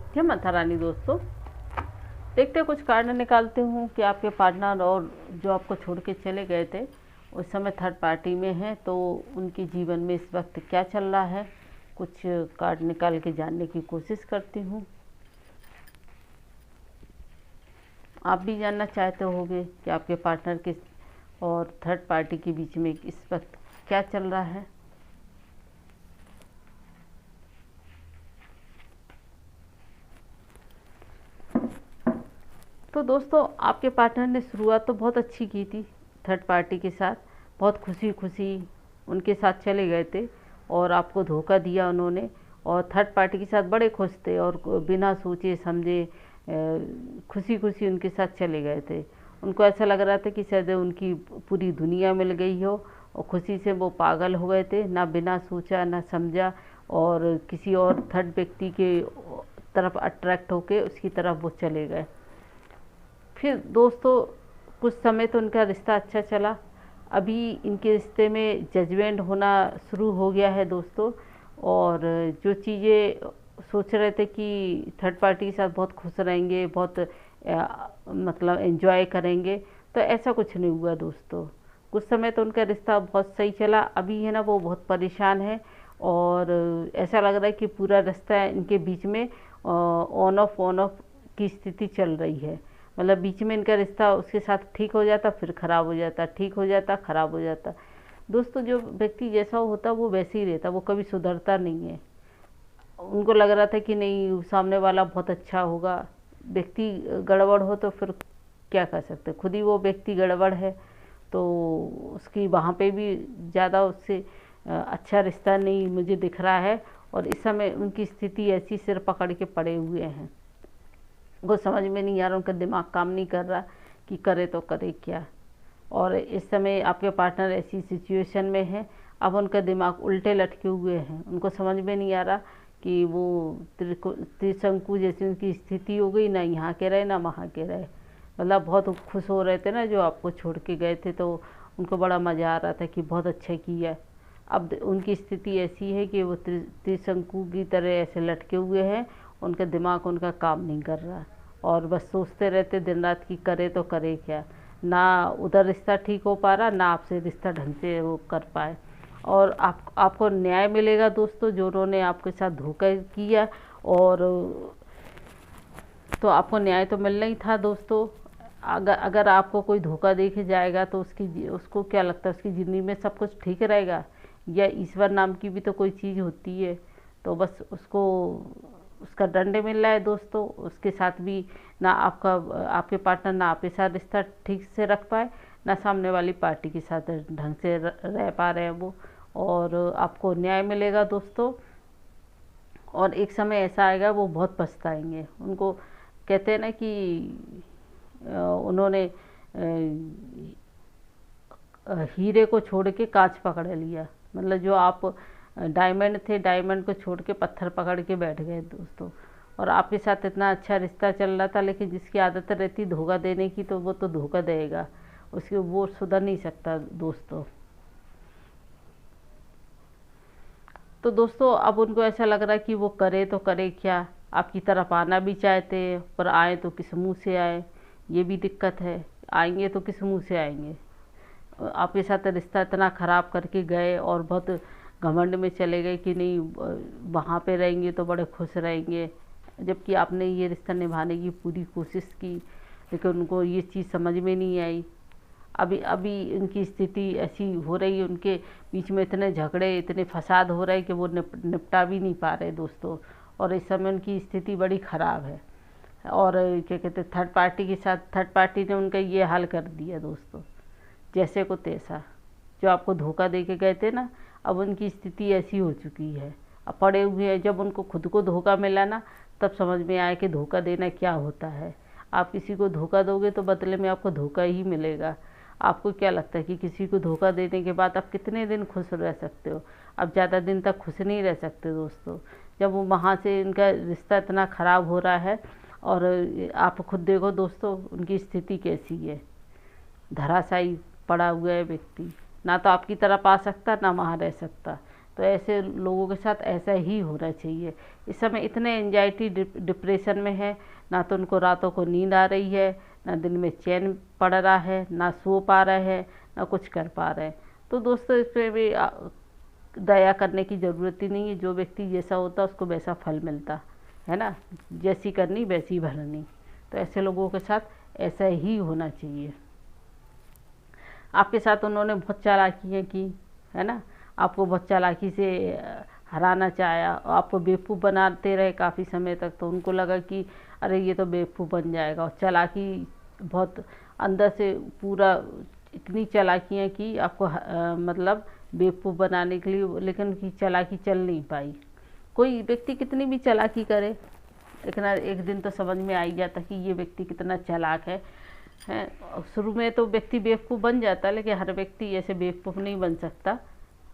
जय माता रानी। दोस्तों, देखते कुछ कारण निकालते हूँ कि आपके पार्टनर और जो आपको छोड़ के चले गए थे उस समय थर्ड पार्टी में है, तो उनके जीवन में इस वक्त क्या चल रहा है। कुछ कार्ड निकाल के जानने की कोशिश करती हूँ। आप भी जानना चाहते होंगे कि आपके पार्टनर के और थर्ड पार्टी के बीच में इस वक्त क्या चल रहा है। तो दोस्तों, आपके पार्टनर ने शुरुआत तो बहुत अच्छी की थी थर्ड पार्टी के साथ, बहुत खुशी खुशी उनके साथ चले गए थे और आपको धोखा दिया उन्होंने। और थर्ड पार्टी के साथ बड़े खुश थे और बिना सोचे समझे खुशी खुशी उनके साथ चले गए थे। उनको ऐसा लग रहा था कि शायद उनकी पूरी दुनिया मिल गई हो और खुशी से वो पागल हो गए थे, ना बिना सोचा ना समझा, और किसी और थर्ड व्यक्ति के तरफ अट्रैक्ट होके उसकी तरफ वो चले गए। फिर दोस्तों, कुछ समय तो उनका रिश्ता अच्छा चला। अभी इनके रिश्ते में जजमेंट होना शुरू हो गया है दोस्तों। और जो चीज़ें सोच रहे थे कि थर्ड पार्टी के साथ बहुत खुश रहेंगे, बहुत मतलब एंजॉय करेंगे, तो ऐसा कुछ नहीं हुआ दोस्तों। कुछ समय तो उनका रिश्ता बहुत सही चला, अभी है ना वो बहुत परेशान है और ऐसा लग रहा है कि पूरा रिश्ता इनके बीच में ऑन ऑफ की स्थिति चल रही है। मतलब बीच में इनका रिश्ता उसके साथ ठीक हो जाता, फिर ख़राब हो जाता, ठीक हो जाता, ख़राब हो जाता। दोस्तों, जो व्यक्ति जैसा होता वो वैसे ही रहता, वो कभी सुधरता नहीं है। उनको लग रहा था कि नहीं, सामने वाला बहुत अच्छा होगा। व्यक्ति गड़बड़ हो तो फिर क्या कर सकते, खुद ही वो व्यक्ति गड़बड़ है, तो उसकी वहाँ पे भी ज़्यादा उससे अच्छा रिश्ता नहीं मुझे दिख रहा है। और इस समय उनकी स्थिति ऐसी सिर पकड़ के पड़े हुए हैं, वो समझ में नहीं आ रहा, उनका दिमाग काम नहीं कर रहा कि करे तो करे क्या। और इस समय आपके पार्टनर ऐसी सिचुएशन में है, अब उनका दिमाग उल्टे लटके हुए हैं। उनको समझ में नहीं आ रहा कि वो त्रिशंकु जैसी उनकी स्थिति हो गई, ना यहाँ के रहे ना वहाँ के रहे। मतलब बहुत खुश हो रहे थे ना जो आपको छोड़ के गए थे, तो उनको बड़ा मज़ा आ रहा था कि बहुत अच्छा किया। अब उनकी स्थिति ऐसी है कि वो त्रिशंकु की तरह ऐसे लटके हुए हैं, उनका दिमाग उनका काम नहीं कर रहा और बस सोचते रहते दिन रात कि करे तो करे क्या। ना उधर रिश्ता ठीक हो पा रहा, ना आपसे रिश्ता ढंग से वो कर पाए। और आपको न्याय मिलेगा दोस्तों, जो उन्होंने आपके साथ धोखा किया, और तो आपको न्याय तो मिलना ही था दोस्तों। अगर आपको कोई धोखा दे के जाएगा तो उसको क्या लगता है उसकी ज़िंदगी में सब कुछ ठीक रहेगा, या ईश्वर नाम की भी तो कोई चीज़ होती है। तो बस उसको उसका दंड मिल रहा है दोस्तों। उसके साथ भी ना आपके पार्टनर ना आपके साथ रिश्ता ठीक से रख पाए, ना सामने वाली पार्टी के साथ ढंग से रह पा रहे हैं वो। और आपको न्याय मिलेगा दोस्तों। और एक समय ऐसा आएगा वो बहुत पछताएंगे। उनको कहते हैं ना कि उन्होंने हीरे को छोड़ के कांच पकड़ लिया। मतलब जो आप डायमंड थे, डायमंड को छोड़ के पत्थर पकड़ के बैठ गए दोस्तों। और आपके साथ इतना अच्छा रिश्ता चल रहा था, लेकिन जिसकी आदत रहती धोखा देने की, तो वो तो धोखा देगा, उसके वो सुधर नहीं सकता दोस्तों। तो दोस्तों, अब उनको ऐसा लग रहा है कि वो करे तो करे क्या। आपकी तरफ आना भी चाहते हैं, पर आए तो किस मुँह से आए, ये भी दिक्कत है। आएंगे तो किस मुँह से आएंगे। आपके साथ रिश्ता इतना ख़राब करके गए और बहुत घमंड में चले गए कि नहीं वहाँ पे रहेंगे तो बड़े खुश रहेंगे, जबकि आपने ये रिश्ता निभाने की पूरी कोशिश की, लेकिन उनको ये चीज़ समझ में नहीं आई। अभी अभी उनकी स्थिति ऐसी हो रही है, उनके बीच में इतने झगड़े इतने फसाद हो रहे हैं कि वो निपटा भी नहीं पा रहे दोस्तों। और इस समय उनकी स्थिति बड़ी ख़राब है। और क्या कहते हैं, थर्ड पार्टी ने उनका ये हाल कर दिया दोस्तों, जैसे को तैसा। जो आपको धोखा दे के गए थे ना, अब उनकी स्थिति ऐसी हो चुकी है, अब पड़े हुए हैं। जब उनको खुद को धोखा मिला ना, तब समझ में आया कि धोखा देना क्या होता है। आप किसी को धोखा दोगे तो बदले में आपको धोखा ही मिलेगा। आपको क्या लगता है कि किसी को धोखा देने के बाद आप कितने दिन खुश रह सकते हो? आप ज़्यादा दिन तक खुश नहीं रह सकते दोस्तों। जब वो वहाँ से इनका रिश्ता इतना ख़राब हो रहा है, और आप खुद देखो दोस्तों उनकी स्थिति कैसी है। धराशायी पड़ा हुआ है व्यक्ति, ना तो आपकी तरफ आ सकता ना वहाँ रह सकता। तो ऐसे लोगों के साथ ऐसा ही होना चाहिए। इस समय इतने एंजाइटी डिप्रेशन में है, ना तो उनको रातों को नींद आ रही है, ना दिन में चैन पड़ रहा है, ना सो पा रहे हैं, ना कुछ कर पा रहे हैं। तो दोस्तों इस पर भी दया करने की ज़रूरत ही नहीं है। जो व्यक्ति जैसा होता उसको वैसा फल मिलता है ना, जैसी करनी वैसी भरनी। तो ऐसे लोगों के साथ ऐसा ही होना चाहिए। आपके साथ उन्होंने बहुत चालाकियाँ की है ना, आपको बहुत चालाकी से हराना चाहा, आपको बेवकूफ़ बनाते रहे काफ़ी समय तक। तो उनको लगा कि अरे ये तो बेवकूफ़ बन जाएगा, और चालाकी बहुत अंदर से पूरा इतनी चालाकियाँ की आपको मतलब बेवकूफ़ बनाने के लिए, लेकिन उनकी चालाकी चल नहीं पाई। कोई व्यक्ति कितनी भी चालाकी करे, लेकिन एक दिन तो समझ में आ ही जाता कि ये व्यक्ति कितना चालाक है। शुरू में तो व्यक्ति बेवकूफ़ बन जाता है, लेकिन हर व्यक्ति ऐसे बेवकूफ़ नहीं बन सकता।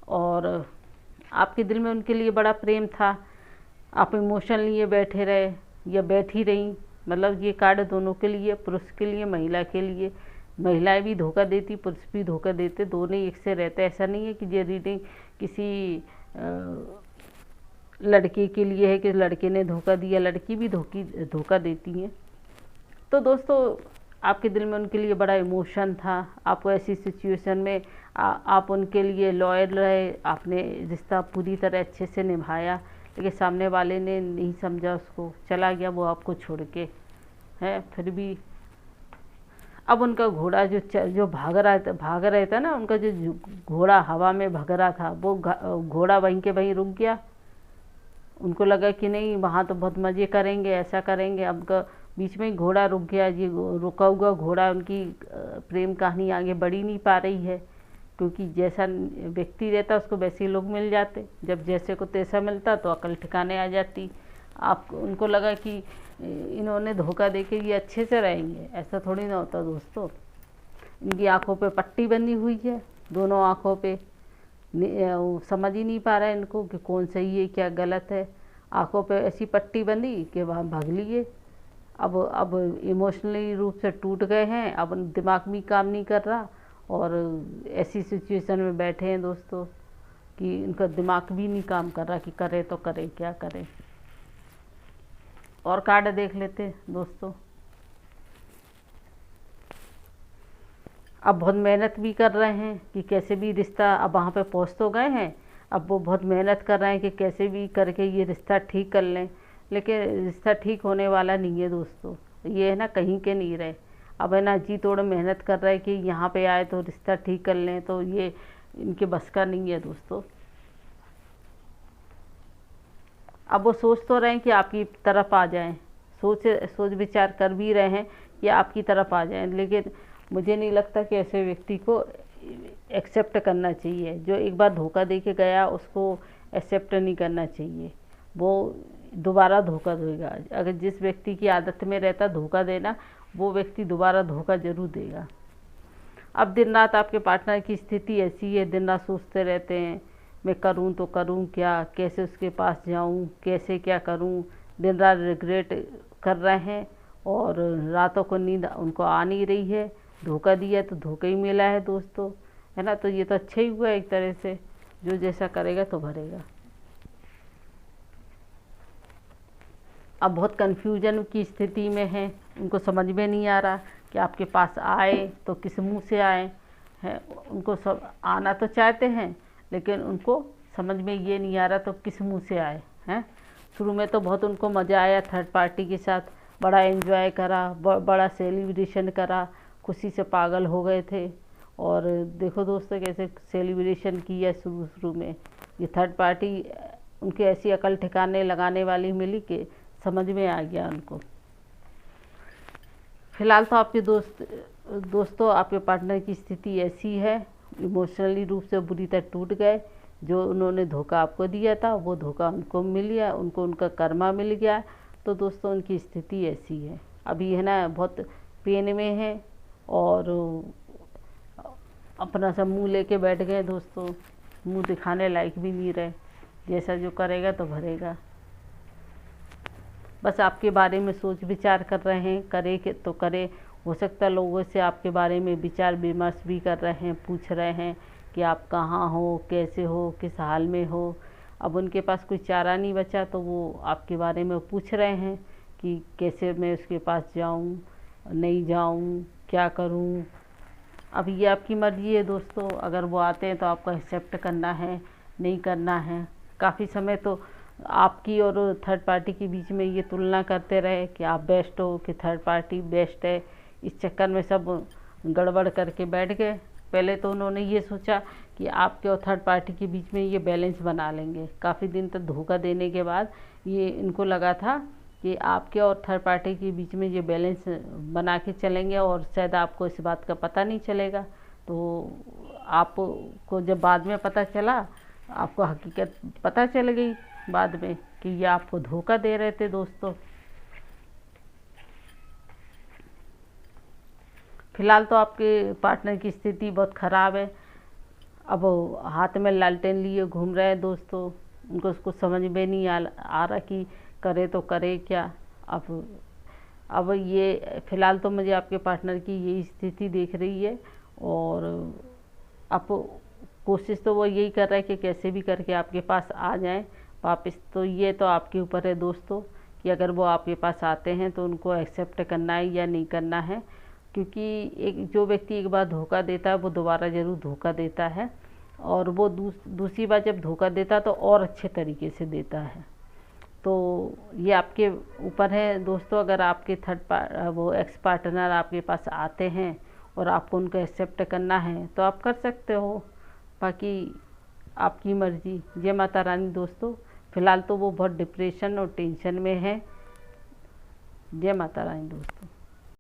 और आपके दिल में उनके लिए बड़ा प्रेम था, आप इमोशन लिए बैठे रहे या बैठी रहीं। मतलब ये कार्ड दोनों के लिए, पुरुष के लिए, महिला के लिए। महिलाएं भी धोखा देती, पुरुष भी धोखा देते, दोनों एक से रहते। ऐसा नहीं है कि ये रीडिंग किसी लड़के के लिए है कि लड़के ने धोखा दिया, लड़की भी धोखा देती हैं। तो दोस्तों आपके दिल में उनके लिए बड़ा इमोशन था। आपको ऐसी सिचुएशन में आप उनके लिए लॉयल रहे, आपने रिश्ता पूरी तरह अच्छे से निभाया, लेकिन सामने वाले ने नहीं समझा, उसको चला गया वो आपको छोड़ के है। फिर भी अब उनका घोड़ा जो भाग रहा था ना, उनका जो घोड़ा हवा में भाग रहा था, वो घोड़ा वहीं के वहीं रुक गया। उनको लगा कि नहीं वहाँ तो बहुत मज़े करेंगे, ऐसा करेंगे। अब बीच में ही घोड़ा रुक गया। ये रुका हुआ घोड़ा, उनकी प्रेम कहानी आगे बढ़ ही नहीं पा रही है, क्योंकि जैसा व्यक्ति रहता उसको वैसे ही लोग मिल जाते। जब जैसे को तैसा मिलता तो अकल ठिकाने आ जाती। उनको लगा कि इन्होंने धोखा देके ये अच्छे से रहेंगे, ऐसा थोड़ी ना होता दोस्तों। इनकी आंखों पे पट्टी बंधी हुई है, दोनों आंखों पे। समझ ही नहीं पा रहा है इनको कि कौन सही है क्या गलत है। आंखों पे ऐसी पट्टी बंधी कि वहाँ भाग लिए। अब इमोशनली रूप से टूट गए हैं, अब दिमाग भी काम नहीं कर रहा, और ऐसी सिचुएशन में बैठे हैं दोस्तों कि इनका दिमाग भी नहीं काम कर रहा कि करे तो करे क्या करे। और कार्ड देख लेते दोस्तों। अब बहुत मेहनत भी कर रहे हैं कि कैसे भी रिश्ता, अब वहाँ पे पहुँच तो गए हैं, अब वो बहुत मेहनत कर रहे हैं कि कैसे भी करके ये रिश्ता ठीक कर लें। लेकिन रिश्ता ठीक होने वाला नहीं है दोस्तों। ये है ना कहीं के नहीं रहे। अब है ना जी तोड़ मेहनत कर रहे हैं कि यहाँ पे आए तो रिश्ता ठीक कर लें, तो ये इनके बस का नहीं है दोस्तों। अब वो सोच तो रहे हैं कि आपकी तरफ आ जाएं, सोच विचार कर भी रहे हैं कि आपकी तरफ आ जाएं, लेकिन मुझे नहीं लगता कि ऐसे व्यक्ति को एक्सेप्ट करना चाहिए। जो एक बार धोखा दे के गया उसको एक्सेप्ट नहीं करना चाहिए, वो दोबारा धोखा देगा। अगर जिस व्यक्ति की आदत में रहता धोखा देना, वो व्यक्ति दोबारा धोखा जरूर देगा। अब दिन रात आपके पार्टनर की स्थिति ऐसी है, दिन रात सोचते रहते हैं मैं करूं तो करूं क्या, कैसे उसके पास जाऊं, कैसे क्या करूं। दिन रात रिग्रेट कर रहे हैं, और रातों को नींद उनको आ नहीं रही है। धोखा दिया तो धोखा ही मिला है दोस्तों, है ना। तो ये तो अच्छा ही हुआ एक तरह से, जो जैसा करेगा तो भरेगा। अब बहुत कन्फ्यूजन की स्थिति में है, उनको समझ में नहीं आ रहा कि आपके पास आए तो किस मुंह से आए हैं। उनको सब आना तो चाहते हैं, लेकिन उनको समझ में ये नहीं आ रहा तो किस मुंह से आए हैं। शुरू में तो बहुत उनको मज़ा आया थर्ड पार्टी के साथ, बड़ा एंजॉय करा, बड़ा सेलिब्रेशन करा, खुशी से पागल हो गए थे। और देखो दोस्तों कैसे सेलिब्रेशन किया शुरू में। ये थर्ड पार्टी उनके ऐसी अकल ठिकाने लगाने वाली मिली कि समझ में आ गया उनको। फिलहाल तो आपके दोस्तों आपके पार्टनर की स्थिति ऐसी है, इमोशनली रूप से बुरी तरह टूट गए। जो उन्होंने धोखा आपको दिया था वो धोखा उनको मिल गया, उनको उनका कर्मा मिल गया। तो दोस्तों उनकी स्थिति ऐसी है, अभी है ना बहुत पेन में है, और अपना सब मुंह लेके बैठ गए दोस्तों, मुंह दिखाने लायक भी नहीं रहे। जैसा जो करेगा तो भरेगा। बस आपके बारे में सोच विचार कर रहे हैं, करे तो करे। हो सकता है लोगों से आपके बारे में विचार विमर्श भी कर रहे हैं, पूछ रहे हैं कि आप कहाँ हो, कैसे हो, किस हाल में हो। अब उनके पास कोई चारा नहीं बचा तो वो आपके बारे में पूछ रहे हैं कि कैसे मैं उसके पास जाऊं, नहीं जाऊं, क्या करूं। अब ये आपकी मर्ज़ी है दोस्तों, अगर वो आते हैं तो आपको एक्सेप्ट करना है, नहीं करना है। काफ़ी समय तो आपकी और थर्ड पार्टी के बीच में ये तुलना करते रहे कि आप बेस्ट हो कि थर्ड पार्टी बेस्ट है। इस चक्कर में सब गड़बड़ करके बैठ गए। पहले तो उन्होंने ये सोचा कि आपके और थर्ड पार्टी के बीच में ये बैलेंस बना लेंगे। काफ़ी दिन तक धोखा देने के बाद ये इनको लगा था कि आपके और थर्ड पार्टी के बीच में ये बैलेंस बना के चलेंगे और शायद आपको इस बात का पता नहीं चलेगा। तो आपको जब बाद में पता चला, आपको हकीकत पता चल गई बाद में कि ये आपको धोखा दे रहे थे दोस्तों। फिलहाल तो आपके पार्टनर की स्थिति बहुत ख़राब है। अब वो हाथ में लालटेन लिए घूम रहे हैं दोस्तों। उनको उसको समझ में नहीं आ रहा कि करे तो करे क्या। अब ये फ़िलहाल तो मुझे आपके पार्टनर की यही स्थिति देख रही है। और अब कोशिश तो वो यही कर रहा है कि कैसे भी करके आपके पास आ जाएं वापस। तो ये तो आपके ऊपर है दोस्तों कि अगर वो आपके पास आते हैं तो उनको एक्सेप्ट करना है या नहीं करना है। क्योंकि एक जो व्यक्ति एक बार धोखा देता है वो दोबारा ज़रूर धोखा देता है। और वो दूसरी बार जब धोखा देता है तो और अच्छे तरीके से देता है। तो ये आपके ऊपर है दोस्तों। अगर आपके वो एक्स पार्टनर आपके पास आते हैं और आपको उनको एक्सेप्ट करना है तो आप कर सकते हो, बाकी आपकी मर्ज़ी। जय माता रानी दोस्तों। फ़िलहाल तो वो बहुत डिप्रेशन और टेंशन में है। जय माता रानी दोस्तों।